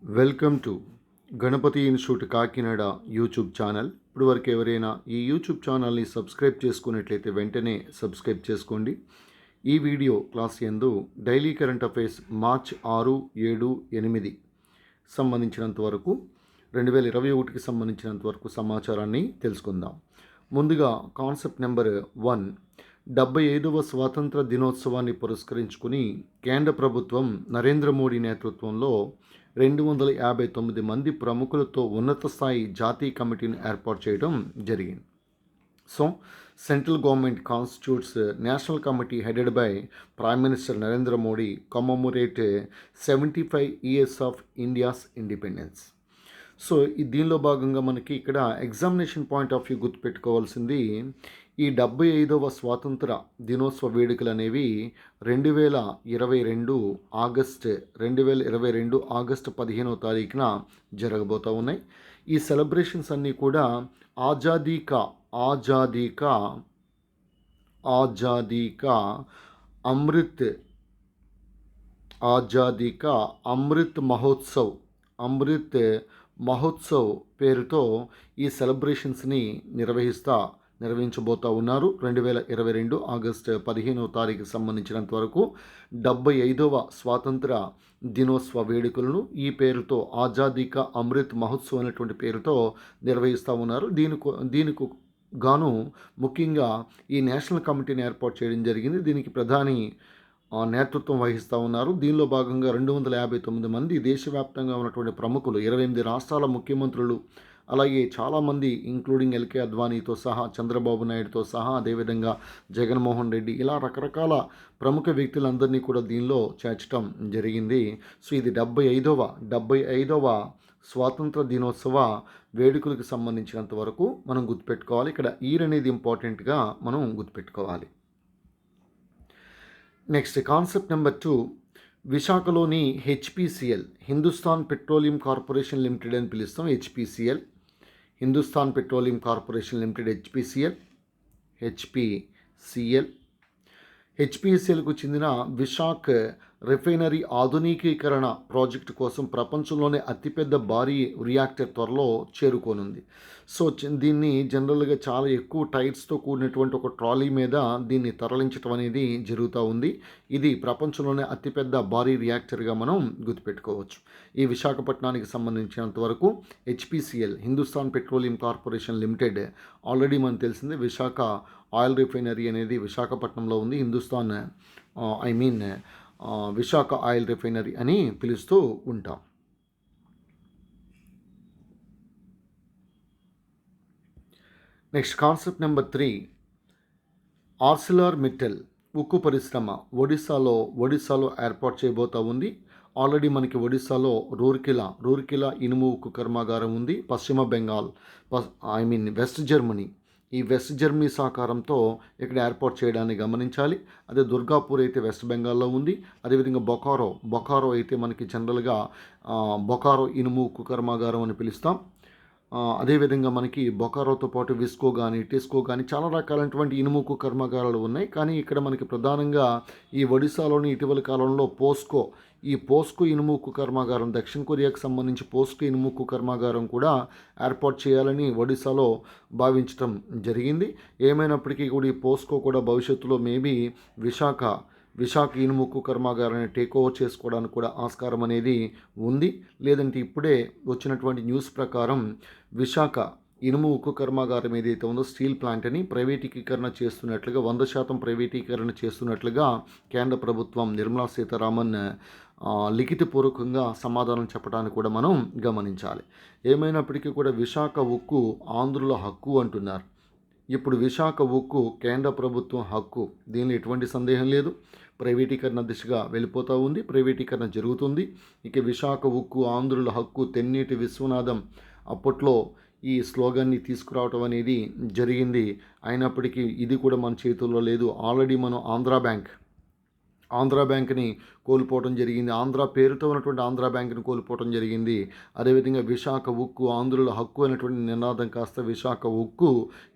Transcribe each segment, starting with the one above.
Welcome to Ganapathi institute Kakinada YouTube channel. ఇప్పుడు వరకు ఎవరైనా ఈ యూట్యూబ్ ఛానల్ని సబ్స్క్రైబ్ చేసుకున్నట్లయితే వెంటనే సబ్స్క్రైబ్ చేసుకోండి. ఈ వీడియో క్లాస్ యందు డైలీ కరెంట్ అఫైర్స్ మార్చ్ 6, 7, 8 సంబంధించినంత వరకు 2021కి సంబంధించినంత వరకు సమాచారాన్ని తెలుసుకుందాం. ముందుగా కాన్సెప్ట్ నెంబర్ 1, 75వ స్వాతంత్ర దినోత్సవాన్ని పురస్కరించుకుని కేంద్ర ప్రభుత్వం నరేంద్ర మోడీ నేతృత్వంలో 259 మంది ప్రముఖులతో ఉన్నత స్థాయి జాతీయ కమిటీని ఏర్పాటు చేయడం జరిగింది. So central government constitutes national committee headed by prime minister Narendra Modi commemorate 75 years of India's independence. So దీనిలో భాగంగా మనకి ఇక్కడ ఎగ్జామినేషన్ పాయింట్ ఆఫ్ వ్యూ గుర్తుపెట్టుకోవాల్సింది, ఈ 75వ స్వాతంత్ర దినోత్సవ వేడుకలు అనేవి 2022 ఆగస్టు 15వ తారీఖున జరగబోతూ ఉన్నాయి. ఈ సెలబ్రేషన్స్ అన్నీ కూడా ఆజాదీ కా అమృత్ మహోత్సవ్ పేరుతో ఈ సెలబ్రేషన్స్ని నిర్వహించబోతూ ఉన్నారు. 2022 ఆగస్టు 15వ తారీఖుకి సంబంధించినంత వరకు 75వ స్వాతంత్ర దినోత్సవ వేడుకలను ఈ పేరుతో ఆజాదీ కా అమృత్ మహోత్సవ్ అనేటువంటి పేరుతో నిర్వహిస్తూ ఉన్నారు. దీనికి గాను ముఖ్యంగా ఈ నేషనల్ కమిటీని ఏర్పాటు చేయడం జరిగింది. దీనికి ప్రధాని నేతృత్వం వహిస్తూ ఉన్నారు. దీనిలో భాగంగా 259 మంది దేశవ్యాప్తంగా ఉన్నటువంటి ప్రముఖులు, 28 రాష్ట్రాల ముఖ్యమంత్రులు, అలాగే చాలామంది ఇంక్లూడింగ్ ఎల్కే అద్వానీతో సహా, చంద్రబాబు నాయుడుతో సహా, అదేవిధంగా జగన్మోహన్ రెడ్డి, ఇలా రకరకాల ప్రముఖ వ్యక్తులందరినీ కూడా దీనిలో చేర్చడం జరిగింది. సో ఇది 75వ స్వాతంత్ర దినోత్సవ వేడుకలకు సంబంధించినంత వరకు మనం గుర్తుపెట్టుకోవాలి. ఇక్కడ ఈర్ అనేది ఇంపార్టెంట్గా మనం గుర్తుపెట్టుకోవాలి. నెక్స్ట్ కాన్సెప్ట్ నెంబర్ 2, విశాఖలోని HPCL, Hindustan petroleum corporation limited అని పిలుస్తాం. హిందుస్థాన్ పెట్రోలియం కార్పొరేషన్ లిమిటెడ్ హెచ్పిసిఎల్కు చెందిన విశాఖ రిఫైనరీ ఆధునికీకరణ ప్రాజెక్టు కోసం ప్రపంచంలోనే అతిపెద్ద భారీ రియాక్టర్ త్వరలో చేరుకోనుంది. సో దీన్ని జనరల్గా చాలా ఎక్కువ టైర్స్తో కూడినటువంటి ఒక ట్రాలీ మీద దీన్ని తరలించడం అనేది జరుగుతూ ఉంది. ఇది ప్రపంచంలోనే అతిపెద్ద భారీ రియాక్టర్గా మనం గుర్తుపెట్టుకోవచ్చు. ఈ విశాఖపట్నానికి సంబంధించినంత వరకు HPCL, Hindustan petroleum corporation limited, already మనకు తెలిసిందే విశాఖ ఆయిల్ రిఫైనరీ అనేది విశాఖపట్నంలో ఉంది. విశాఖ ఆయిల్ రిఫైనరీ అని పిలుస్తూ ఉంటాం. Next concept number 3, Arcelor Mittal ఉక్కు పరిశ్రమ ఒడిశాలో ఏర్పాటు చేయబోతూ ఉంది. ఆల్రెడీ మనకి ఒడిశాలో రూర్కెలా ఇనుము ఉక్కు కర్మాగారం ఉంది. పశ్చిమ బెంగాల్ వెస్ట్ జర్మనీ, ఈ వెస్ట్ జర్మనీ సహకారంతో ఇక్కడ ఏర్పాటు చేయడాన్ని గమనించాలి. అదే దుర్గాపూర్ అయితే వెస్ట్ బెంగాల్లో ఉంది. అదేవిధంగా బొకారో అయితే మనకి జనరల్గా బొకారో ఇనుము ఉక్కు కర్మాగారం అని పిలుస్తాం. అదేవిధంగా మనకి బొకారోతో పాటు విస్కో కానీ, టిస్కో కానీ చాలా రకాలైనటువంటి ఇనుము ఉక్కు కర్మాగారాలు ఉన్నాయి. కానీ ఇక్కడ మనకి ప్రధానంగా ఈ ఒడిశాలోని ఇటీవల కాలంలో ఈ పోస్కో ఇనుము ఉక్కు కర్మాగారం, దక్షిణ కొరియాకు సంబంధించి పోస్కో ఇనుము ఉక్కు కర్మాగారం కూడా ఏర్పాటు చేయాలని ఒడిశాలో భావించడం జరిగింది. ఏమైనప్పటికీ కూడా ఈ పోస్కో కూడా భవిష్యత్తులో మేబీ విశాఖ ఇనుము ఉక్కు కర్మాగారాన్ని టేక్ ఓవర్ చేసుకోవడానికి కూడా ఆస్కారం అనేది ఉంది. లేదంటే ఇప్పుడే వచ్చినటువంటి న్యూస్ ప్రకారం విశాఖ ఇనుము ఉక్కు కర్మాగారం ఏదైతే ఉందో స్టీల్ ప్లాంట్ని 100% ప్రైవేటీకరణ చేస్తున్నట్లుగా కేంద్ర ప్రభుత్వం నిర్మలా సీతారామన్ లిఖితపూర్వకంగా సమాధానం చెప్పడానికి కూడా మనం గమనించాలి. ఏమైనప్పటికీ కూడా విశాఖ ఉక్కు ఆంధ్రుల హక్కు అంటున్నారు. ఇప్పుడు విశాఖ ఉక్కు కేంద్ర ప్రభుత్వం హక్కు, దీనిలో ఎటువంటి సందేహం లేదు. ప్రైవేటీకరణ దిశగా వెళ్ళిపోతూ ఉంది, ప్రైవేటీకరణ జరుగుతుంది. ఇక విశాఖ ఉక్కు ఆంధ్రుల హక్కు, తెన్నేటి విశ్వనాథం అప్పట్లో ఈ స్లోగన్ని తీసుకురావటం అనేది జరిగింది. అయినప్పటికీ ఇది కూడా మన చేతుల్లో లేదు. ఆల్రెడీ మనం ఆంధ్రా బ్యాంక్ని కోల్పోవడం జరిగింది. ఆంధ్ర పేరుతో ఉన్నటువంటి ఆంధ్రా బ్యాంక్ని కోల్పోవడం జరిగింది. అదేవిధంగా విశాఖ ఉక్కు ఆంధ్రుల హక్కు అనేటువంటి నినాదం కాస్త విశాఖ ఉక్కు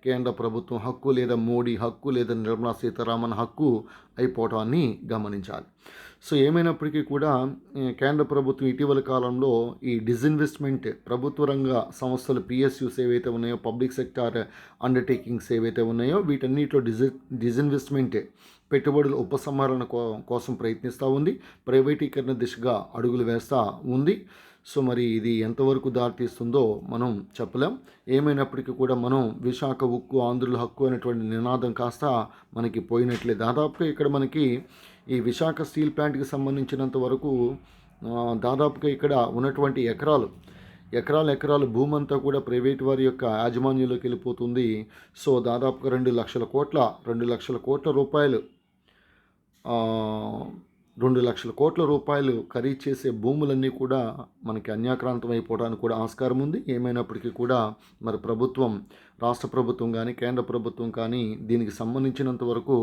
కేంద్ర ప్రభుత్వం హక్కు, లేదా మోడీ హక్కు, లేదా నిర్మలా సీతారామన్ హక్కు అయిపోవటాన్ని గమనించాలి. సో ఏమైనప్పటికీ కూడా కేంద్ర ప్రభుత్వం ఇటీవల కాలంలో ఈ డిజిన్వెస్ట్మెంట్ ప్రభుత్వ రంగ సంస్థలు పిఎస్యూస్ ఏవైతే ఉన్నాయో, పబ్లిక్ సెక్టార్ అండర్టేకింగ్స్ ఏవైతే ఉన్నాయో వీటన్నిటిలో డిజిన్వెస్ట్మెంట్ పెట్టుబడుల ఉపసంహరణ కోసం ప్రయత్నిస్తూ ఉంది. ప్రైవేటీకరణ దిశగా అడుగులు వేస్తూ ఉంది. సో మరి ఇది ఎంతవరకు దారితీస్తుందో మనం చెప్పలేం. ఏమైనప్పటికీ కూడా మనం విశాఖ ఉక్కు ఆంధ్రుల హక్కు అనేటువంటి నినాదం కాస్త మనకి పోయినట్లే. దాదాపుగా ఇక్కడ మనకి ఈ విశాఖ స్టీల్ ప్లాంట్కి సంబంధించినంత వరకు దాదాపుగా ఇక్కడ ఉన్నటువంటి ఎకరాలు భూమంతా కూడా ప్రైవేట్ వారి యొక్క యాజమాన్యంలోకి వెళ్ళిపోతుంది. సో దాదాపుగా 2 లక్షల కోట్ల రూపాయలు 2 లక్షల కోట్ల రూపాయలు ఖరీదు చేసే భూములన్నీ కూడా మనకి అన్యాక్రాంతం అయిపోవడానికి కూడా ఆస్కారం ఉంది. ఏమైనప్పటికీ కూడా మరి ప్రభుత్వం, రాష్ట్ర ప్రభుత్వం కానీ కేంద్ర ప్రభుత్వం కానీ దీనికి సంబంధించినంత వరకు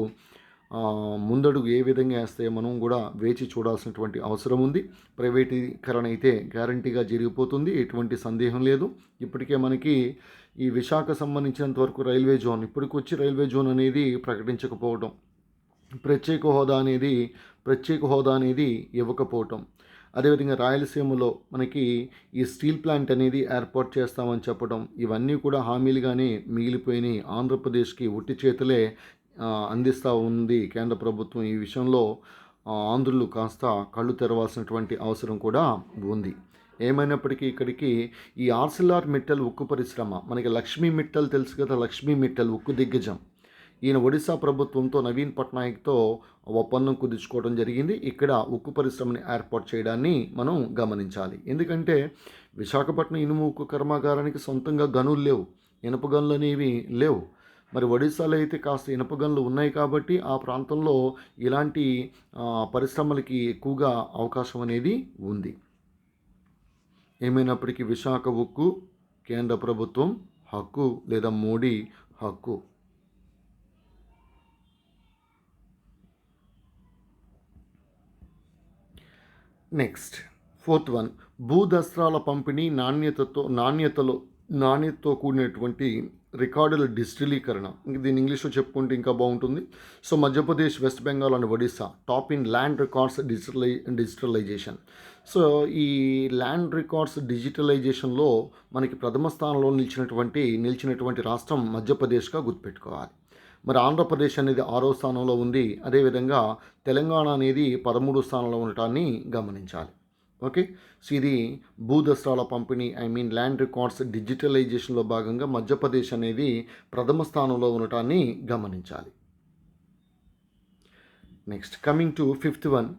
ముందడుగు ఏ విధంగా వేస్తే మనం కూడా వేచి చూడాల్సినటువంటి అవసరం ఉంది. ప్రైవేటీకరణ అయితే గ్యారంటీగా జరిగిపోతుంది, ఎటువంటి సందేహం లేదు. ఇప్పటికే మనకి ఈ విశాఖ సంబంధించినంత వరకు రైల్వే జోన్, ఇప్పటికొచ్చి రైల్వే జోన్ అనేది ప్రకటించకపోవడం, ప్రత్యేక హోదా అనేది ఇవ్వకపోవటం, అదేవిధంగా రాయలసీమలో మనకి ఈ స్టీల్ ప్లాంట్ అనేది ఏర్పాటు చేస్తామని చెప్పడం, ఇవన్నీ కూడా హామీలుగానే మిగిలిపోయినాయి. ఆంధ్రప్రదేశ్కి ఒట్టి చేతులే అందిస్తూ ఉంది కేంద్ర ప్రభుత్వం. ఈ విషయంలో ఆంధ్రులు కాస్త కళ్ళు తెరవాల్సినటువంటి అవసరం కూడా ఉంది. ఏమైనప్పటికీ ఇక్కడికి ఈ ఆర్సిలార్ మిట్టల్ ఉక్కు పరిశ్రమ, మనకి లక్ష్మీ మిట్టల్ తెలుసు కదా, లక్ష్మీ మిట్టల్ ఉక్కు దిగ్గజం, ఈయన ఒడిశా ప్రభుత్వంతో నవీన్ పట్నాయక్తో ఒప్పందం కుదుర్చుకోవడం జరిగింది. ఇక్కడ ఉక్కు పరిశ్రమని ఏర్పాటు చేయడాన్ని మనం గమనించాలి. ఎందుకంటే విశాఖపట్నం ఇనుము ఉక్కు కర్మాగారానికి సొంతంగా గనులు లేవు, ఇనప గనులు అనేవి లేవు. మరి ఒడిశాలో అయితే కాస్త ఇనప గనులు ఉన్నాయి కాబట్టి ఆ ప్రాంతంలో ఇలాంటి పరిశ్రమలకి ఎక్కువగా అవకాశం అనేది ఉంది. ఏమైనప్పటికీ విశాఖ ఉక్కు కేంద్ర ప్రభుత్వం హక్కు లేదా మోడీ హక్కు. నెక్స్ట్ 4th వన్, భూదస్త్రాల పంపిణీ నాణ్యతతో కూడినటువంటి రికార్డుల డిజిటలీకరణ. దీన్ని ఇంగ్లీష్లో చెప్పుకుంటే ఇంకా బాగుంటుంది. So Madhya Pradesh, west Bengal and Odisha top in land records digitalization. So ఈ ల్యాండ్ రికార్డ్స్ డిజిటలైజేషన్లో మనకి ప్రథమ స్థానంలో నిలిచినటువంటి రాష్ట్రం మధ్యప్రదేశ్గా గుర్తుపెట్టుకోవాలి. మరి ఆంధ్రప్రదేశ్ అనేది 6వ స్థానంలో ఉంది. అదేవిధంగా తెలంగాణ అనేది 13వ స్థానంలో ఉండటాన్ని గమనించాలి. ఓకే, సో ఇది భూదస్త్రాల పంపిణీ ల్యాండ్ రికార్డ్స్ డిజిటలైజేషన్లో భాగంగా మధ్యప్రదేశ్ అనేది ప్రథమ స్థానంలో ఉండటాన్ని గమనించాలి. Next coming to 5th one,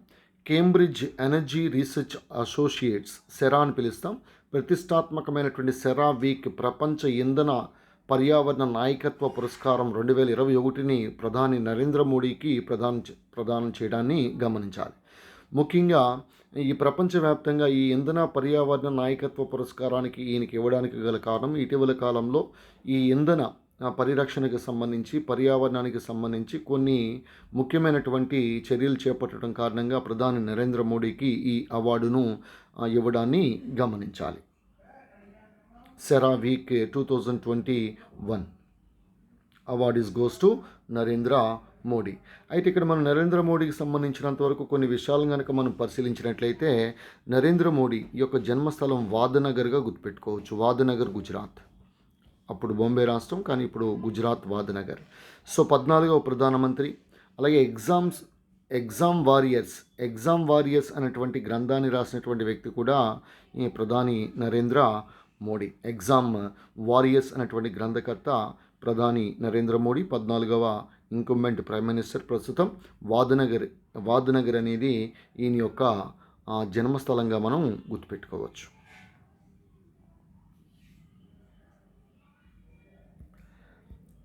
Cambridge energy research associates, CERA అని పిలుస్తాం, ప్రతిష్టాత్మకమైనటువంటి సెరా వీక్ ప్రపంచ ఇంధన పర్యావరణ నాయకత్వ పురస్కారం 2021ని ప్రధాని నరేంద్ర మోడీకి ప్రదానం చేయడాన్ని గమనించాలి. ముఖ్యంగా ఈ ప్రపంచవ్యాప్తంగా ఈ ఇంధన పర్యావరణ నాయకత్వ పురస్కారానికి ఈయనకి ఇవ్వడానికి గల కారణం, ఇటీవల కాలంలో ఈ ఇంధన పరిరక్షణకు సంబంధించి, పర్యావరణానికి సంబంధించి కొన్ని ముఖ్యమైనటువంటి చర్యలు చేపట్టడం కారణంగా ప్రధాని నరేంద్ర మోడీకి ఈ అవార్డును ఇవ్వడాన్ని గమనించాలి. CERA week 2021 award goes to Narendra Modi. అయితే ఇక్కడ మనం నరేంద్ర మోడీకి సంబంధించినంత వరకు కొన్ని విషయాలను కనుక మనం పరిశీలించినట్లయితే, నరేంద్ర మోడీ యొక్క జన్మస్థలం వాద్నగర్గా గుర్తుపెట్టుకోవచ్చు. వాద్నగర్ గుజరాత్, అప్పుడు బాంబే రాష్ట్రం కానీ ఇప్పుడు గుజరాత్ వాద్నగర్. సో 14వ ప్రధానమంత్రి. అలాగే ఎగ్జామ్ వారియర్స్ అనేటువంటి గ్రంథాన్ని రాసినటువంటి వ్యక్తి కూడా ఈ ప్రధాని నరేంద్ర మోడీ. ఎగ్జామ్ వారియర్స్ అనేటువంటి గ్రంథకర్త ప్రధాని నరేంద్ర మోడీ, 14వ ఇంకంబెంట్ ప్రైమ్ మినిస్టర్ ప్రస్తుతం. వాద్నగర్ అనేది ఈయన యొక్క జన్మస్థలంగా మనం గుర్తుపెట్టుకోవచ్చు.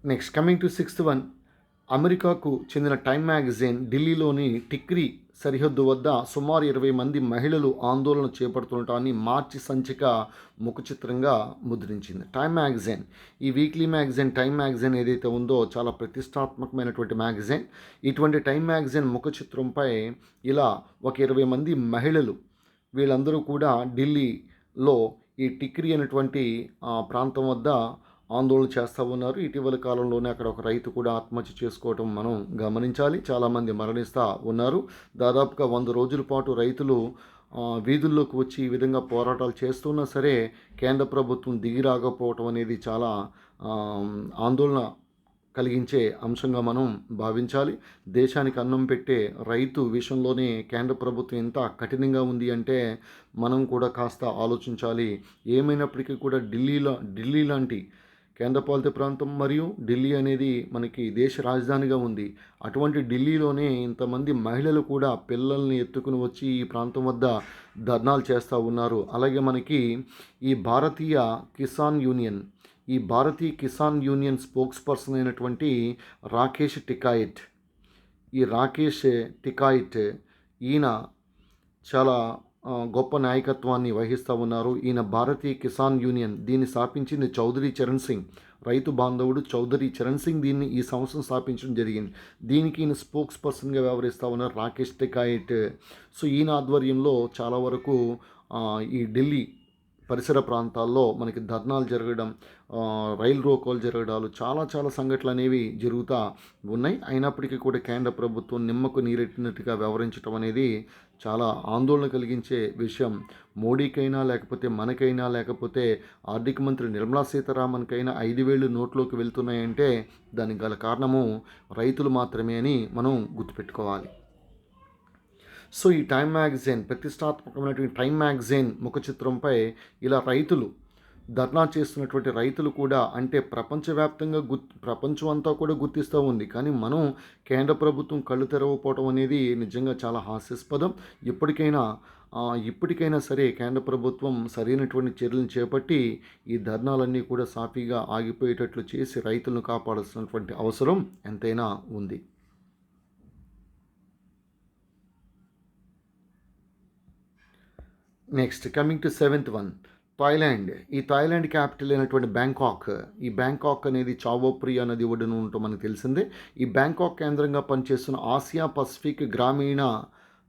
Next coming to 6th one, అమెరికాకు చెందిన టైమ్ మ్యాగజైన్ ఢిల్లీలోని టిక్రీ సరిహద్దు వద్ద సుమారు 20 మంది మహిళలు ఆందోళన చేపడుతుండటాన్ని మార్చి సంచిక ముఖచిత్రంగా ముద్రించింది. టైమ్ మ్యాగజైన్, ఈ వీక్లీ మ్యాగజైన్ టైమ్ మ్యాగజైన్ ఏదైతే ఉందో చాలా ప్రతిష్టాత్మకమైనటువంటి మ్యాగజైన్. ఇటువంటి టైమ్ మ్యాగజైన్ ముఖచిత్రంపై ఇలా ఒక 20 మంది మహిళలు, వీళ్ళందరూ కూడా ఢిల్లీలో ఈ టిక్రీ అనేటువంటి ప్రాంతం వద్ద ఆందోళన చేస్తూ ఉన్నారు. ఇటీవల కాలంలోనే అక్కడ ఒక రైతు కూడా ఆత్మహత్య చేసుకోవటం మనం గమనించాలి. చాలామంది మరణిస్తూ ఉన్నారు. దాదాపుగా 100 రోజుల పాటు రైతులు వీధుల్లోకి వచ్చి ఈ విధంగా పోరాటాలు చేస్తున్నా సరే కేంద్ర ప్రభుత్వం దిగి రాకపోవటం అనేది చాలా ఆందోళన కలిగించే అంశంగా మనం భావించాలి. దేశానికి అన్నం పెట్టే రైతు విషయంలోనే కేంద్ర ప్రభుత్వం ఎంత కఠినంగా ఉంది అంటే మనం కూడా కాస్త ఆలోచించాలి. ఏమైనప్పటికీ కూడా ఢిల్లీ లాంటి కేంద్రపాలిత ప్రాంతం మరియు ఢిల్లీ అనేది మనకి దేశ రాజధానిగా ఉంది. అటువంటి ఢిల్లీలోనే ఇంతమంది మహిళలు కూడా పిల్లల్ని ఎత్తుకుని వచ్చి ఈ ప్రాంతం వద్ద ధర్నాలు చేస్తూ ఉన్నారు. అలాగే మనకి ఈ Bharatiya Kisan union spokes person అయినటువంటి రాకేష్ టికాయిట్ ఈయన చాలా గొప్ప నాయకత్వాన్ని వహిస్తూ ఉన్నారు. ఈయన భారతీయ కిసాన్ యూనియన్ దీన్ని స్థాపించింది చౌదరి చరణ్ సింగ్, రైతు బాంధవుడు చౌదరి చరణ్ సింగ్ దీన్ని ఈ సంవత్సరం స్థాపించడం జరిగింది. దీనికి ఈయన స్పోక్స్ పర్సన్గా వ్యవహరిస్తూ ఉన్నారు రాకేష్ టికాయిట్. సో ఈయన ఆధ్వర్యంలో చాలా వరకు ఈ ఢిల్లీ పరిసర ప్రాంతాల్లో మనకి ధర్నాలు జరగడం, రైలు రోకోలు జరగడాలు చాలా సంఘటనలు అనేవి జరుగుతూ ఉన్నాయి. అయినప్పటికీ కూడా కేంద్ర ప్రభుత్వం నిమ్మకు నీరెట్టినట్టుగా వ్యవహరించడం అనేది చాలా ఆందోళన కలిగించే విషయం. మోడీకైనా లేకపోతే మనకైనా లేకపోతే ఆర్థిక మంత్రి నిర్మలా సీతారామన్కైనా 5,000 నోట్లోకి వెళ్తున్నాయంటే దానికి గల కారణము రైతులు మాత్రమే అని మనం గుర్తుపెట్టుకోవాలి. సో ఈ ప్రతిష్టాత్మకమైనటువంటి టైమ్ మ్యాగజైన్ ముఖ చిత్రంపై ఇలా ధర్నా చేస్తున్నటువంటి రైతులు కూడా అంటే ప్రపంచం అంతా కూడా గుర్తిస్తూ ఉంది. కానీ మనం కేంద్ర ప్రభుత్వం కళ్ళు తెరవకపోవడం అనేది నిజంగా చాలా హాస్యాస్పదం. ఇప్పటికైనా సరే కేంద్ర ప్రభుత్వం సరైనటువంటి చర్యలను చేపట్టి ఈ ధర్నాలన్నీ కూడా సాఫీగా ఆగిపోయేటట్లు చేసి రైతులను కాపాడాల్సినటువంటి అవసరం ఎంతైనా ఉంది. Next coming to 7th one, Thailand capital అయినటువంటి బ్యాంకాక్ అనేది చావో ప్రియా నది ఒడ్డున ఉండటం మనకు తెలిసిందే. ఈ బ్యాంకాక్ కేంద్రంగా పనిచేస్తున్న ఆసియా పసిఫిక్ గ్రామీణ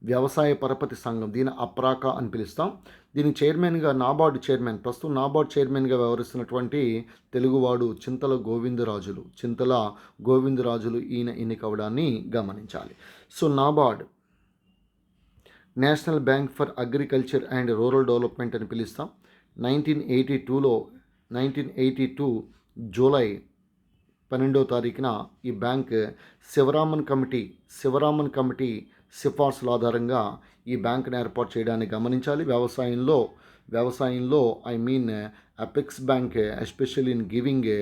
వ్యవసాయ పరపతి సంఘం, దీని అప్రాకా అని పిలుస్తాం. దీని చైర్మన్గా ప్రస్తుతం నాబార్డ్ చైర్మన్గా వ్యవహరిస్తున్నటువంటి తెలుగువాడు చింతల గోవిందరాజులు ఈయన ఎన్నికవడాన్ని గమనించాలి. So NABARD national bank for agriculture and rural development అని పిలుస్తాం. 1982 జూలై 12వ తారీఖున ఈ బ్యాంక్ శివరామన్ కమిటీ సిఫార్సుల ఆధారంగా ఈ బ్యాంక్ను ఏర్పాటు చేయడాన్ని గమనించాలి. వ్యవసాయంలో apex bank especially in giving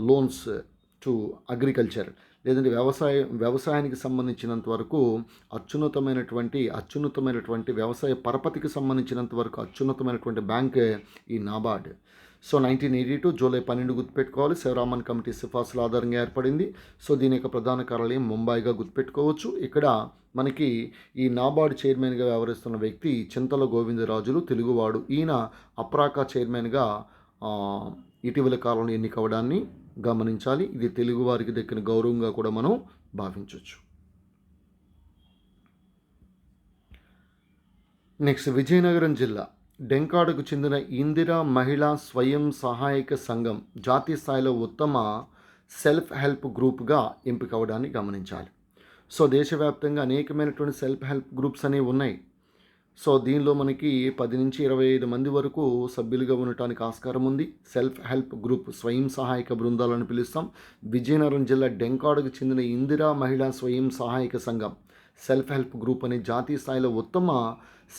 loans to agriculture, లేదంటే వ్యవసాయానికి సంబంధించినంత వరకు అత్యున్నతమైనటువంటి వ్యవసాయ పరపతికి సంబంధించినంత వరకు అత్యున్నతమైనటువంటి బ్యాంక్ ఈ నాబార్డ్. సో 1982 జూలై 12 గుర్తుపెట్టుకోవాలి. శివరామన్ కమిటీ సిఫార్సుల ఆధారంగా ఏర్పడింది. సో దీని యొక్క ప్రధాన కార్యాలయం ముంబైగా గుర్తుపెట్టుకోవచ్చు. ఇక్కడ మనకి ఈ నాబార్డ్ చైర్మన్గా వ్యవహరిస్తున్న వ్యక్తి చింతల గోవిందరాజులు తెలుగువాడు. ఈయన అప్రాకా చైర్మన్గా ఇటీవల కాలంలో ఎన్నికవడాన్ని గమనించాలి. ఇది తెలుగు వారికి దక్కిన గౌరవంగా కూడా మనం భావించవచ్చు. నెక్స్ట్ విజయనగరం జిల్లా డెంకాడుకు చెందిన ఇందిరా మహిళా స్వయం సహాయక సంఘం జాతీయ స్థాయిలో ఉత్తమ సెల్ఫ్ హెల్ప్ గ్రూప్గా ఎంపికవడాన్ని గమనించాలి. సో దేశవ్యాప్తంగా అనేకమైనటువంటి సెల్ఫ్ హెల్ప్ గ్రూప్స్ అనేవి ఉన్నాయి. సో దీనిలో మనకి 10 నుంచి 25 మంది వరకు సభ్యులుగా ఉండటానికి ఆస్కారం ఉంది. సెల్ఫ్ హెల్ప్ గ్రూప్ స్వయం సహాయక బృందాలను పిలుస్తాం. విజయనగరం జిల్లా డెంకాడుకు చెందిన ఇందిరా మహిళా స్వయం సహాయక సంఘం సెల్ఫ్ హెల్ప్ గ్రూప్ అనే జాతీయ స్థాయిలో ఉత్తమ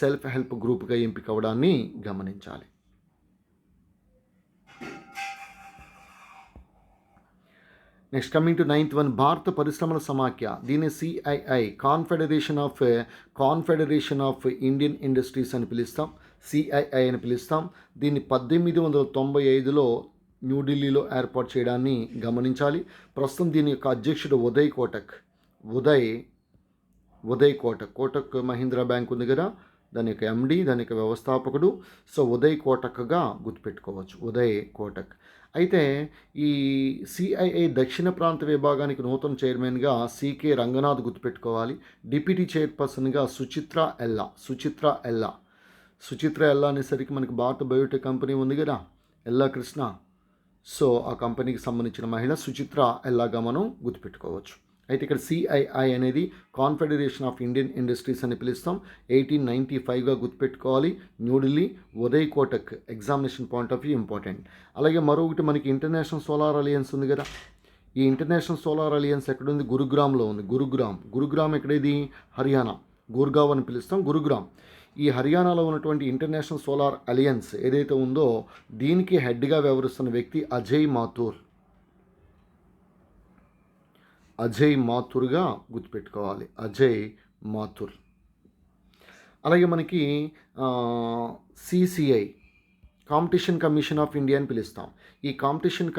సెల్ఫ్ హెల్ప్ గ్రూప్గా ఎంపికవడాన్ని గమనించాలి. Next coming to 9th one, భారత పరిశ్రమల సమాఖ్య, దీన్ని CII confederation of Indian industries అని పిలుస్తాం. CII అని పిలుస్తాం. దీన్ని 1895లో న్యూఢిల్లీలో ఏర్పాటు చేయడాన్ని గమనించాలి. ప్రస్తుతం దీని యొక్క అధ్యక్షుడు ఉదయ్ కోటక్ మహీంద్రా బ్యాంక్ ఉంది కదా, దాని యొక్క MD, దాని యొక్క వ్యవస్థాపకుడు. సో ఉదయ్ కోటక్గా గుర్తుపెట్టుకోవచ్చు, ఉదయ్ కోటక్. అయితే ఈ CII దక్షిణ ప్రాంత విభాగానికి నూతన చైర్మన్గా CK రంగనాథ్ గుర్తుపెట్టుకోవాలి. డిప్యూటీ చైర్పర్సన్గా సుచిత్ర ఎల్లా అనేసరికి మనకి భారత బయోటెక్ కంపెనీ ఉంది కదా, ఎల్లా కృష్ణ. సో ఆ కంపెనీకి సంబంధించిన మహిళ సుచిత్ర ఎల్లాగా మనం గుర్తుపెట్టుకోవచ్చు. అయితే ఇక్కడ సిఐఐ అనేది కాన్ఫెడరేషన్ ఆఫ్ ఇండియన్ ఇండస్ట్రీస్ అని పిలుస్తాం. 1895గా గుర్తుపెట్టుకోవాలి. New Delhi, Uday Kotak. Examination point of view important. అలాగే మరొకటి మనకి ఇంటర్నేషనల్ సోలార్ అలయన్స్ ఉంది కదా. ఈ ఇంటర్నేషనల్ సోలార్ అలయన్స్ ఎక్కడుంది? గురుగ్రామ్లో ఉంది. గురుగ్రామ్ ఎక్కడేది? హర్యానా. గుర్గావ్ అని పిలుస్తాం, గురుగ్రామ్. ఈ హర్యానాలో ఉన్నటువంటి ఇంటర్నేషనల్ సోలార్ అలయన్స్ ఏదైతే ఉందో దీనికి హెడ్గా వ్యవహరిస్తున్న వ్యక్తి అజయ్ మాథుర్గా గుర్తుపెట్టుకోవాలి. అజయ్ మాథుర్. అలాగే మనకి CCI competition commission of India అని పిలుస్తాం. ఈ కాంపిటీషన్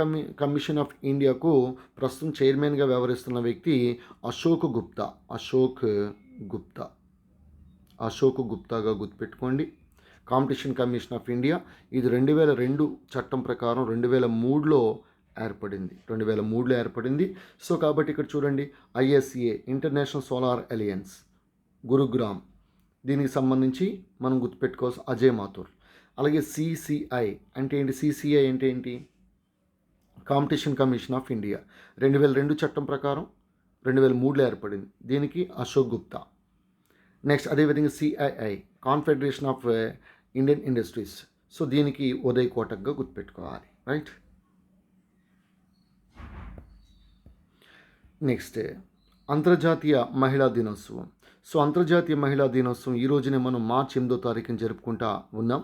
కమిషన్ ఆఫ్ ఇండియాకు ప్రస్తుతం చైర్మన్గా వ్యవహరిస్తున్న వ్యక్తి అశోక్ గుప్తాగా గుర్తుపెట్టుకోండి. కాంపిటీషన్ కమిషన్ ఆఫ్ ఇండియా ఇది 2002 చట్టం ప్రకారం 2003లో ఏర్పడింది. సో కాబట్టి ఇక్కడ చూడండి, ISA international solar alliance Gurugram, దీనికి సంబంధించి మనం గుర్తుపెట్టుకోవాల్సిన అజయ్ మాథుర్. అలాగే సిసిఐ అంటే ఏంటి? సిసిఐ అంటే ఏంటి? కాంపిటీషన్ కమిషన్ ఆఫ్ ఇండియా 2002 చట్టం ప్రకారం 2003లో ఏర్పడింది. దీనికి అశోక్ గుప్తా. నెక్స్ట్ అదేవిధంగా CII confederation of Indian industries. So దీనికి ఉదయ్ కోటక్గా గుర్తుపెట్టుకోవాలి. రైట్. నెక్స్ట్ అంతర్జాతీయ మహిళా దినోత్సవం. సో అంతర్జాతీయ మహిళా దినోత్సవం ఈ రోజునే మనం మార్చి 8వ తారీఖున జరుపుకుంటా ఉన్నాం.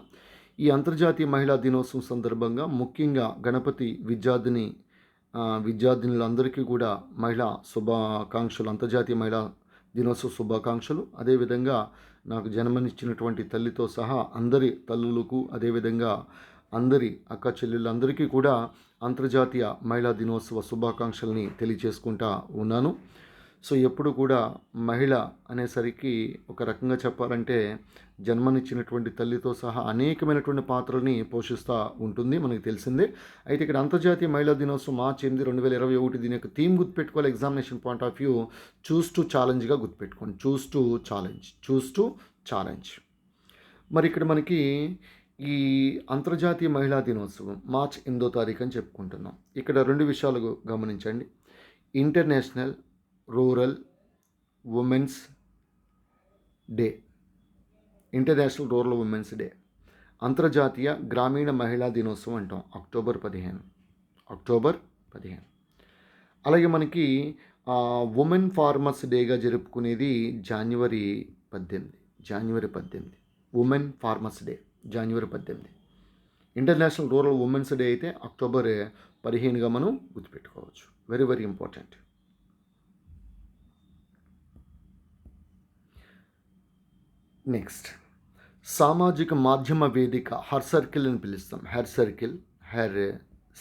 ఈ అంతర్జాతీయ మహిళా దినోత్సవం సందర్భంగా ముఖ్యంగా గణపతి విద్యార్థినులందరికీ కూడా మహిళా శుభాకాంక్షలు, అంతర్జాతీయ మహిళా దినోత్సవ శుభాకాంక్షలు. అదేవిధంగా నాకు జన్మనిచ్చినటువంటి తల్లితో సహా అందరి తల్లులకు, అదేవిధంగా అందరి అక్క చెల్లెళ్ళందరికీ కూడా అంతర్జాతీయ మహిళా దినోత్సవ శుభాకాంక్షల్ని తెలియచేసుకుంటా ఉన్నాను. సో ఎప్పుడు కూడా మహిళ అనేసరికి ఒక రకంగా చెప్పాలంటే జన్మనిచ్చినటువంటి తల్లితో సహా అనేకమైనటువంటి పాత్రల్ని పోషిస్తూ ఉంటుంది, మనకు తెలిసిందే. అయితే ఇక్కడ అంతర్జాతీయ మహిళా దినోత్సవం మార్చి 8, 2021 దీని యొక్క థీమ్ గుర్తుపెట్టుకోవాలి. Examination point of view choose to ఛాలెంజ్గా గుర్తుపెట్టుకోండి. Choose to challenge. మరి ఇక్కడ మనకి ఈ అంతర్జాతీయ మహిళా దినోత్సవం మార్చి 8వ తారీఖు అని చెప్పుకుంటున్నాం. ఇక్కడ 2 విషయాలు గమనించండి. International rural women's day, international rural women's day. అంతర్జాతీయ గ్రామీణ మహిళా దినోత్సవం అంటాం, అక్టోబర్ 15. అలాగే మనకి ఉమెన్ ఫార్మర్స్ డేగా జరుపుకునేది జనవరి 18. ఉమెన్ ఫార్మర్స్ డే జనవరి 18. ఇంటర్నేషనల్ రూరల్ ఉమెన్స్ డే అయితే అక్టోబర్ 15గా మనం గుర్తుపెట్టుకోవచ్చు. Very very important. నెక్స్ట్ సామాజిక మాధ్యమ వేదిక హర్ సర్కిల్ అని పిలుస్తాం. Her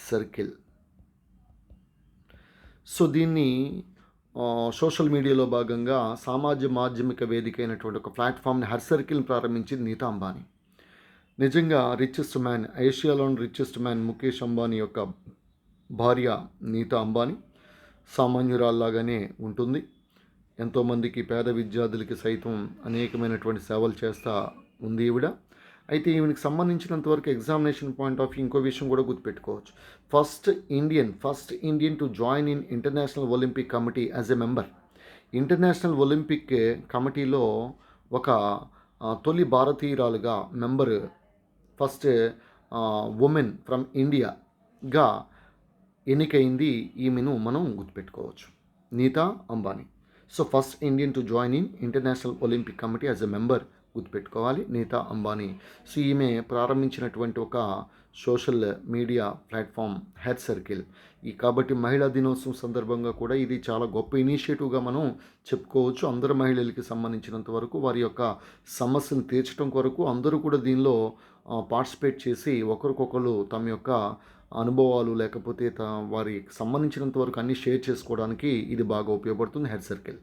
circle. సో దీన్ని సోషల్ మీడియాలో భాగంగా సామాజిక మాధ్యమిక వేదిక అయినటువంటి ఒక ప్లాట్ఫామ్ని హర్ సర్కిల్ని ప్రారంభించింది నీతా అంబానీ. నిజంగా రిచెస్ట్ మ్యాన్, ఏషియాలోని రిచెస్ట్ మ్యాన్ ముఖేష్ అంబానీ యొక్క భార్య నీతా అంబానీ సామాన్యురాల్లాగానే ఉంటుంది. ఎంతోమందికి పేద విద్యార్థులకి సైతం అనేకమైనటువంటి సేవలు చేస్తూ ఉంది ఈవిడ. అయితే ఈవినికి సంబంధించినంతవరకు ఎగ్జామినేషన్ పాయింట్ ఆఫ్ వ్యూ ఇంకో విషయం కూడా గుర్తుపెట్టుకోవచ్చు. First Indian to join in international Olympic committee as a member. International Olympic కమిటీలో ఒక తొలి భారతీయురాలుగా మెంబర్, ఫస్ట్ ఉమెన్ ఫ్రమ్ ఇండియాగా ఎన్నికైంది ఈమెను మనం గుర్తుపెట్టుకోవచ్చు, Nita Ambani. So first Indian to join in international Olympic committee as a member గుర్తుపెట్టుకోవాలి, నీతా అంబానీ. సో ఈమె ప్రారంభించినటువంటి ఒక social media platform her circle. కాబట్టి మహిళా దినోత్సవం సందర్భంగా కూడా ఇది చాలా గొప్ప ఇనిషియేటివ్గా మనం చెప్పుకోవచ్చు. అందరు మహిళలకి సంబంధించినంత వరకు వారి యొక్క సమస్యను తీర్చడం కొరకు అందరూ కూడా దీనిలో పార్టిసిపేట్ చేసి ఒకరికొకరు తమ యొక్క అనుభవాలు లేకపోతే వారికి సంబంధించినంత వరకు అన్నీ షేర్ చేసుకోవడానికి ఇది బాగా ఉపయోగపడుతుంది, హెడ్ సర్కిల్.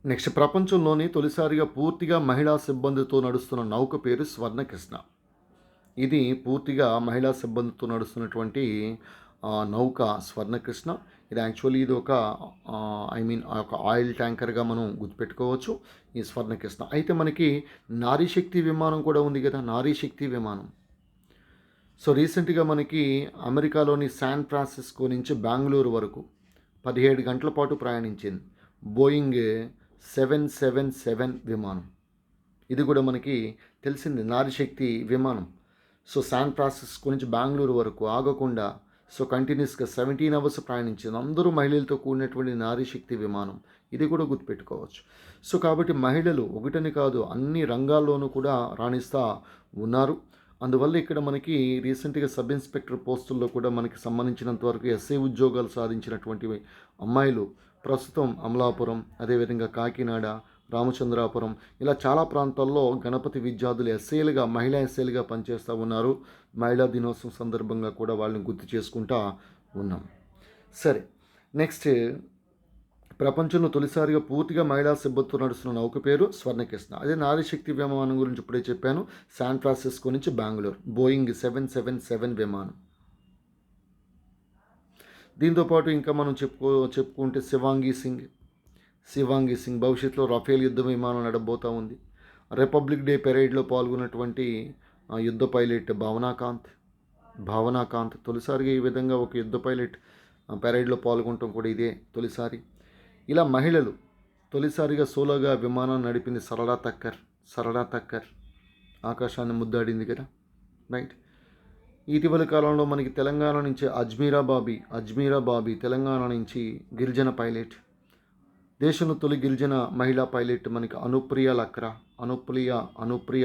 నెక్స్ట్ ప్రపంచంలోని తొలిసారిగా పూర్తిగా మహిళా సిబ్బందితో నడుస్తున్న నౌక పేరు స్వర్ణకృష్ణ. ఇది పూర్తిగా మహిళా సిబ్బందితో నడుస్తున్నటువంటి నౌక స్వర్ణకృష్ణ. ఇది యాక్చువల్లీ ఇది ఒక ఒక ఆయిల్ ట్యాంకర్గా మనం గుర్తుపెట్టుకోవచ్చు ఈ స్వర్ణకృష్ణ. అయితే మనకి నారీశక్తి విమానం కూడా ఉంది కదా, నారీశక్తి విమానం. సో రీసెంట్గా మనకి అమెరికాలోని శాన్ ఫ్రాన్సిస్కో నుంచి బెంగళూరు వరకు 17 గంటల పాటు ప్రయాణించింది బోయింగ్ 777 విమానం. ఇది కూడా మనకి తెలిసింది నారీశక్తి విమానం. సో శాన్ ఫ్రాన్సిస్కో నుంచి బెంగళూరు వరకు ఆగకుండా సో కంటిన్యూస్గా 17 అవర్స్ ప్రయాణించింది. అందరూ మహిళలతో కూడినటువంటి నారీశక్తి విమానం. ఇది కూడా గుర్తుపెట్టుకోవచ్చు. సో కాబట్టి మహిళలు ఒకటని కాదు అన్ని రంగాల్లోనూ కూడా రాణిస్తూ ఉన్నారు. అందువల్ల ఇక్కడ మనకి రీసెంట్గా సబ్ ఇన్స్పెక్టర్ పోస్టుల్లో కూడా మనకి సంబంధించినంత వరకు ఎస్ఐ ఉద్యోగాలు సాధించినటువంటి అమ్మాయిలు ప్రస్తుతం అమలాపురం, అదేవిధంగా కాకినాడ, రామచంద్రాపురం ఇలా చాలా ప్రాంతాల్లో గణపతి విద్యార్థులు ఎస్ఐలుగా, మహిళా ఎస్ఐలుగా పనిచేస్తూ ఉన్నారు. మహిళా దినోత్సవం సందర్భంగా కూడా వాళ్ళని గుర్తు చేసుకుంటూ ఉన్నాం. సరే, నెక్స్ట్ ప్రపంచంలో తొలిసారిగా పూర్తిగా మహిళా సిబ్బందితో నడుస్తున్న నౌక పేరు స్వర్ణకృష్ణ. అదే నారీశక్తి విమానం గురించి ఇప్పుడే చెప్పాను. శాన్ ఫ్రాన్సిస్కో నుంచి బెంగళూరు బోయింగ్ 777 విమానం. దీంతోపాటు ఇంకా మనం చెప్పుకుంటే శివాంగి సింగ్ భవిష్యత్తులో రఫేల్ యుద్ధ విమానం నడబోతూ ఉంది. రిపబ్లిక్ డే పెరేడ్లో పాల్గొన్నటువంటి యుద్ధ పైలట్ భావనాకాంత్ తొలిసారిగా ఈ విధంగా ఒక యుద్ధ పైలట్ పెరేడ్లో పాల్గొనటం కూడా ఇదే తొలిసారి. ఇలా మహిళలు తొలిసారిగా సోలోగా విమానం నడిపింది సరళా తక్కర్ ఆకాశాన్ని ముద్దాడింది కదా, రైట్. ఇటీవలి కాలంలో మనకి తెలంగాణ నుంచి అజ్మీరా బాబీ తెలంగాణ నుంచి గిరిజన పైలట్. దేశంలో తొలి గిరిజన మహిళా పైలట్ మనకి అనుప్రియ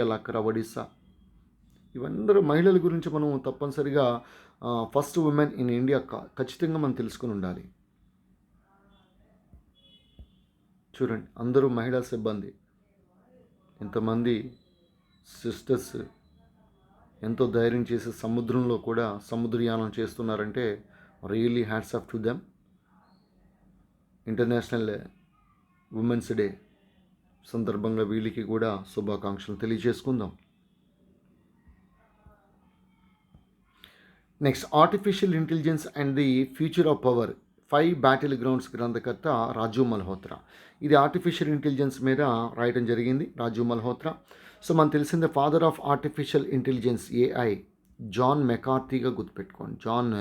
లక్రా ఒడిస్సా. ఇవందరూ మహిళల గురించి మనం తప్పనిసరిగా ఫస్ట్ ఉమెన్ ఇన్ ఇండియా ఖచ్చితంగా మనం తెలుసుకుని ఉండాలి. చూడండి, అందరూ మహిళా సిబ్బంది, ఇంతమంది సిస్టర్స్ ఎంతో ధైర్యం చేసి సముద్రంలో కూడా సముద్రయానం చేస్తున్నారంటే really hats off to them. International women's day సందర్భంగా వీళ్ళకి కూడా శుభాకాంక్షలు తెలియజేసుకుందాం. Next, artificial intelligence and the future of power 5 battlegrounds గ్రంథకర్త రాజీవ్ మల్హోత్రా. ఇది ఆర్టిఫిషియల్ ఇంటెలిజెన్స్ మీద రాయడం జరిగింది రాజీవ్ మల్హోత్రా. సో మనకు తెలిసిందే father of artificial intelligence AI John మెకార్థీగా గుర్తుపెట్టుకోండి. జాన్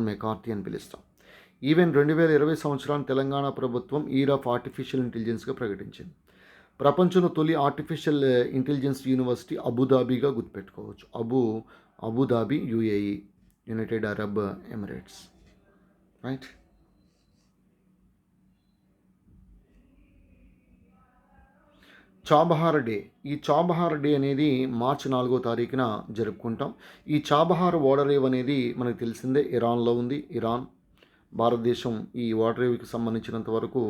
మెకార్థీ అని పిలుస్తాం. ఈవెన్ 2020 సంవత్సరాన్ని తెలంగాణ ప్రభుత్వం ఇయర్ ఆఫ్ ఆర్టిఫిషియల్ ఇంటెలిజెన్స్గా ప్రకటించింది. ప్రపంచంలో తొలి ఆర్టిఫిషియల్ ఇంటెలిజెన్స్ యూనివర్సిటీ అబుదాబీగా గుర్తుపెట్టుకోవచ్చు. Abu Dhabi UAE, united Arab emirates, right. Chabahar day. ఈ చాబహార్ డే అనేది మార్చి 4వ తారీఖున జరుపుకుంటాం. ఈ చాబహార్ ఓడరేవ్ అనేది మనకు తెలిసిందే ఇరాన్లో ఉంది. భారతదేశం ఈ ఓడరేవుకి సంబంధించినంత వరకు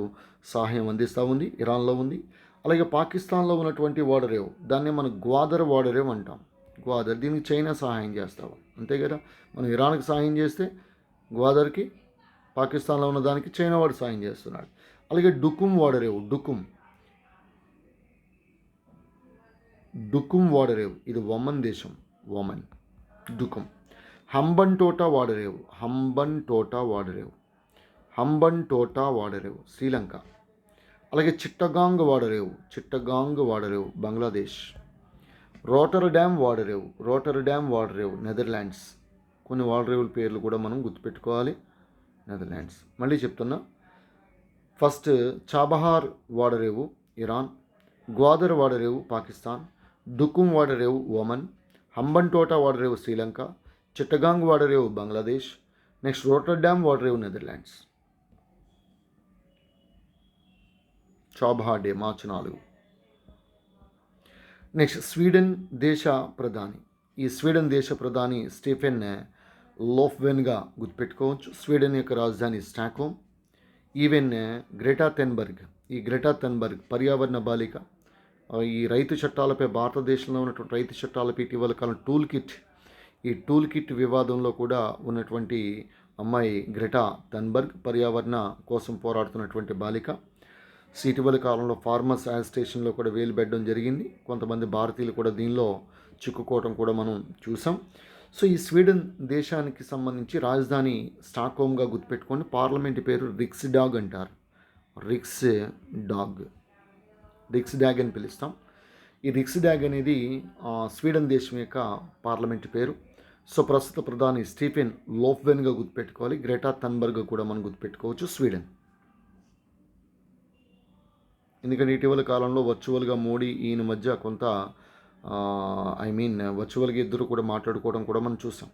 సహాయం అందిస్తూ ఉంది. ఇరాన్లో ఉంది. అలాగే పాకిస్తాన్లో ఉన్నటువంటి ఓడరేవు దాన్ని మనం గ్వాదర్ ఓడరేవ్ అంటాం. దీనికి చైనా సహాయం చేస్తాం, అంతే కదా. మనం ఇరాన్కి సహాయం చేస్తే గ్వాదర్కి, పాకిస్తాన్లో ఉన్న దానికి చైనా వాడు సహాయం చేస్తున్నాడు. అలాగే డుకుమ్ ఓడరేవు ఇది ఒమన్ దేశం, డుకుమ్. హంబన్ టోటా వాడరేవు శ్రీలంక. అలాగే చిట్టగాంగ్ వాడరేవు బంగ్లాదేశ్. రోటర్డామ్ వాడరేవు నెదర్లాండ్స్. కొన్ని వాడరేవుల పేర్లు కూడా మనం గుర్తుపెట్టుకోవాలి. నెదర్లాండ్స్. మళ్ళీ చెప్తున్నా, ఫస్ట్ చాబహార్ వాడరేవు ఇరాన్, గ్వాదర్ వాడరేవు పాకిస్తాన్, డుకుమ్ వాడరేవు ఒమన్, హంబన్ టోటా వాడరేవు శ్రీలంక, చిట్టగాంగ్ వాడరేవు బంగ్లాదేశ్, నెక్స్ట్ రోటర్డామ్ వాడరేవు నెదర్లాండ్స్. చాబహార్ డే మార్చి 4. నెక్స్ట్, స్వీడన్ దేశ ప్రధాని. ఈ స్వీడన్ దేశ ప్రధాని స్టీఫెన్ లోఫ్వెన్గా గుర్తుపెట్టుకోవచ్చు. స్వీడన్ యొక్క రాజధాని స్టాక్హోమ్. ఈవెన్ గ్రెటా థెన్బర్గ్ పర్యావరణ బాలిక. ఈ రైతు చట్టాలపై, భారతదేశంలో ఉన్నటువంటి రైతు చట్టాలపై ఇటీవల కాలం ఈ టూల్ కిట్ వివాదంలో కూడా ఉన్నటువంటి అమ్మాయి గ్రెటా థెన్బర్గ్ పర్యావరణ కోసం పోరాడుతున్నటువంటి బాలిక. ఇటీవల కాలంలో ఫార్మర్స్ అసోసియేషన్లో కూడా వేలు పెట్టడం జరిగింది. కొంతమంది భారతీయులు కూడా దీనిలో చిక్కుకోవడం కూడా మనం చూసాం. సో ఈ స్వీడన్ దేశానికి సంబంధించి రాజధాని స్టాక్హోమ్గా గుర్తుపెట్టుకోండి. పార్లమెంట్ పేరు రిక్స్ డాగ్ అంటారు. రిక్స్ డాగ్, రిక్స్ డాగ్ అని పిలుస్తాం. ఈ రిక్స్ డాగ్ అనేది స్వీడన్ దేశం యొక్క పార్లమెంట్ పేరు. సో ప్రస్తుత ప్రధాని స్టీఫెన్ లోఫ్వెన్గా గుర్తుపెట్టుకోవాలి. గ్రేటా థన్బర్గ్ కూడా మనం గుర్తుపెట్టుకోవచ్చు స్వీడన్. ఎందుకంటే ఇటీవల కాలంలో వర్చువల్గా మోడీ ఈయన మధ్య కొంత వర్చువల్గా ఇద్దరు కూడా మాట్లాడుకోవడం కూడా మనం చూసాం.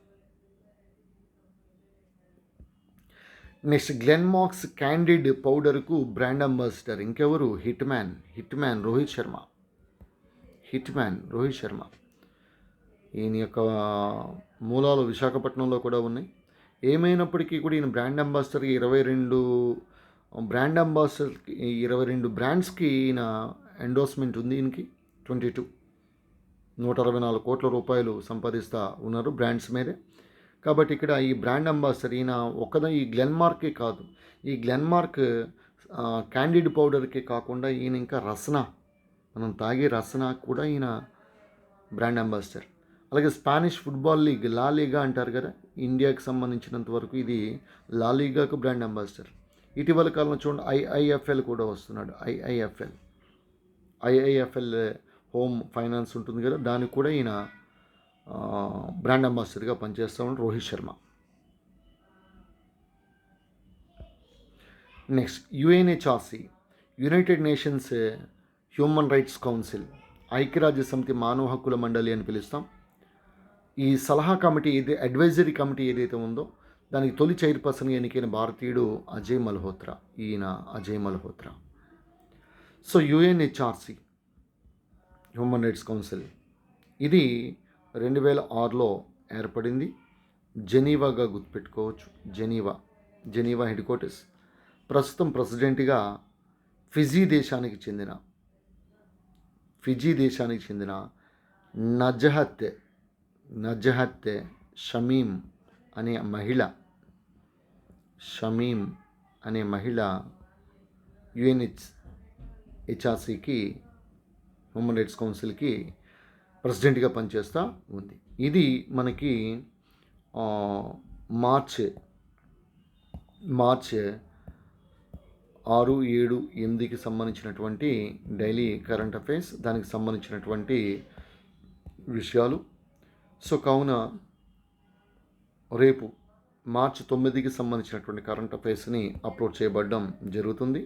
నెక్స్ట్ గ్లెన్మార్క్స్ క్యాండిడ్ పౌడర్కు బ్రాండ్ అంబాసిడర్ ఇంకెవరు? Hit man Rohit Sharma. ఈయన యొక్క మూలాలు విశాఖపట్నంలో కూడా ఉన్నాయి. ఏమైనప్పటికీ కూడా ఈయన బ్రాండ్ అంబాసిడర్కి 22 బ్రాండ్స్కి ఈయన ఎండోర్స్మెంట్ ఉంది. ఈయనకి 164 కోట్ల రూపాయలు సంపాదిస్తూ ఉన్నారు బ్రాండ్స్ మీదే. కాబట్టి ఇక్కడ ఈ బ్రాండ్ అంబాసిడర్ ఈయన ఈ గ్లెన్మార్కే కాదు, ఈ గ్లెన్మార్క్ క్యాండిడ్ పౌడర్కే కాకుండా ఈయన ఇంకా రస్నా, మనం తాగే రస్నా కూడా ఈయన బ్రాండ్ అంబాసిడర్. అలాగే స్పానిష్ ఫుట్బాల్ లీగ్ లా లీగా అంటారు కదా, ఇండియాకి సంబంధించినంత వరకు ఇది లా లీగాకు బ్రాండ్ అంబాసిడర్. ఇటీవల కాలంలో చూడండి ఐఐఎఫ్ఎల్ కూడా వస్తున్నాడు. ఐఐఎఫ్ఎల్ హోమ్ ఫైనాన్స్ ఉంటుంది కదా, దానికి కూడా ఈయన బ్రాండ్ అంబాసిడర్గా పనిచేస్తూ ఉన్నాడు Rohit Sharma. Next UNHRC, United nations human rights council, ఐక్యరాజ్య సమితి మానవ హక్కుల మండలి అని పిలుస్తాం. ఈ సలహా కమిటీ అడ్వైజరీ కమిటీ ఏదైతే ఉందో దానికి తొలి చైర్పర్సన్గా ఎన్నికైన భారతీయుడు Ajay Malhotra. So UNHRC human rights council ఇది 2006లో ఏర్పడింది. జెనీవాగా గుర్తుపెట్టుకోవచ్చు. Geneva headquarters. ప్రస్తుతం ప్రెసిడెంట్గా ఫిజీ దేశానికి చెందిన నజహత్ షమీమ్ అనే మహిళ యుఎన్హెచ్ఆర్సీకి హ్యూమన్ రైట్స్ కౌన్సిల్కి ప్రెసిడెంట్గా పనిచేస్తూ ఉంది. ఇది మనకి మార్చ్ 6, 7, 8కి సంబంధించినటువంటి డైలీ కరెంట్ అఫైర్స్, దానికి సంబంధించినటువంటి విషయాలు. సో కావున రేపు మార్చి 9కి సంబంధించినటువంటి కరెంట్ అఫైర్స్ని అప్లోడ్ చేయబడడం జరుగుతుంది.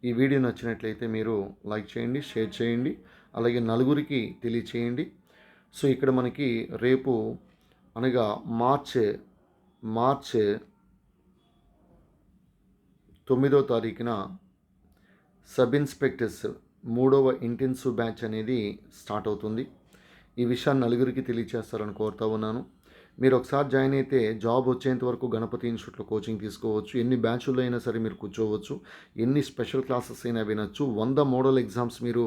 ఈ వీడియో నచ్చినట్లయితే మీరు లైక్ చేయండి, షేర్ చేయండి, అలాగే నలుగురికి తెలియచేయండి. సో ఇక్కడ మనకి రేపు అనగా మార్చ్ 9వ తారీఖున సబ్ ఇన్స్పెక్టర్స్ 3వ ఇంటెన్సివ్ బ్యాచ్ అనేది స్టార్ట్ అవుతుంది. ఈ విషయాన్ని నలుగురికి తెలియచేస్తారని కోరుతూ ఉన్నాను. మీరు ఒకసారి జాయిన్ అయితే జాబ్ వచ్చేంత వరకు గణపతి ఇన్స్టిట్యూట్లో కోచింగ్ తీసుకోవచ్చు. ఎన్ని బ్యాచుల్లో అయినా సరే మీరు కూర్చోవచ్చు, ఎన్ని స్పెషల్ క్లాసెస్ అయినా వినొచ్చు. 100 మోడల్ ఎగ్జామ్స్ మీరు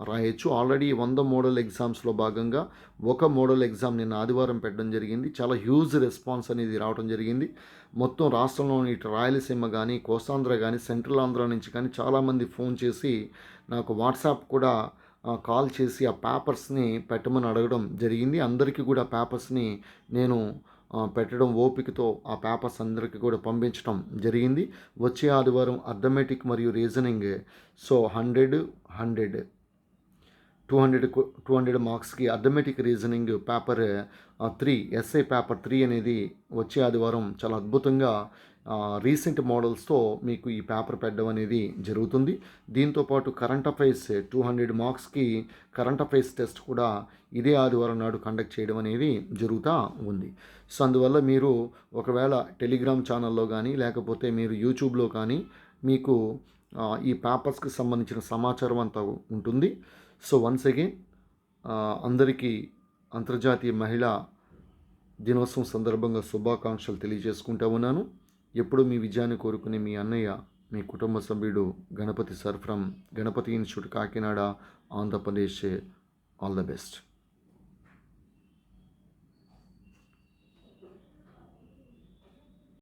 రాయొచ్చు. ఆల్రెడీ 100 మోడల్ ఎగ్జామ్స్లో భాగంగా ఒక మోడల్ ఎగ్జామ్ నిన్న ఆదివారం పెట్టడం జరిగింది. చాలా హ్యూజ్ రెస్పాన్స్ అనేది రావడం జరిగింది. మొత్తం రాష్ట్రంలోని ఇటు రాయలసీమ కానీ, కోస్తాంధ్ర కానీ, సెంట్రల్ ఆంధ్ర నుంచి కానీ చాలామంది ఫోన్ చేసి నాకు వాట్సాప్ కూడా కాల్ చేసి ఆ పేపర్స్ని పెట్టమని అడగడం జరిగింది. అందరికీ కూడా పేపర్స్ని నేను పెట్టడం ఓపికతో ఆ పేపర్స్ అందరికీ కూడా పంపించడం జరిగింది. వచ్చే ఆదివారం అర్థమెటిక్ మరియు రీజనింగ్, సో 200 మార్క్స్కి arithmetic reasoning paper 3, SI paper 3 అనేది వచ్చే ఆదివారం చాలా అద్భుతంగా రీసెంట్ మోడల్స్తో మీకు ఈ పేపర్ పెట్టడం అనేది జరుగుతుంది. దీంతోపాటు కరెంట్ అఫైర్స్ 200 మార్క్స్కి కరెంట్ అఫైర్స్ టెస్ట్ కూడా ఇదే ఆదివారం నాడు కండక్ట్ చేయడం అనేది జరుగుతూ ఉంది. సో అందువల్ల మీరు ఒకవేళ టెలిగ్రామ్ ఛానల్లో కానీ లేకపోతే మీరు యూట్యూబ్లో కానీ మీకు ఈ పేపర్స్కి సంబంధించిన సమాచారం అంతా ఉంటుంది. సో వన్స్ అగైన్ అందరికీ అంతర్జాతీయ మహిళా దినోత్సవం సందర్భంగా శుభాకాంక్షలు తెలియజేసుకుంటూ ఉన్నాను. ఎప్పుడు మీ విజయాన్ని కోరుకునే మీ అన్నయ్య, మీ కుటుంబ సభ్యుడు Ganapathi sir from Ganapathi institute, Kakinada, Andhra Pradesh. All the best.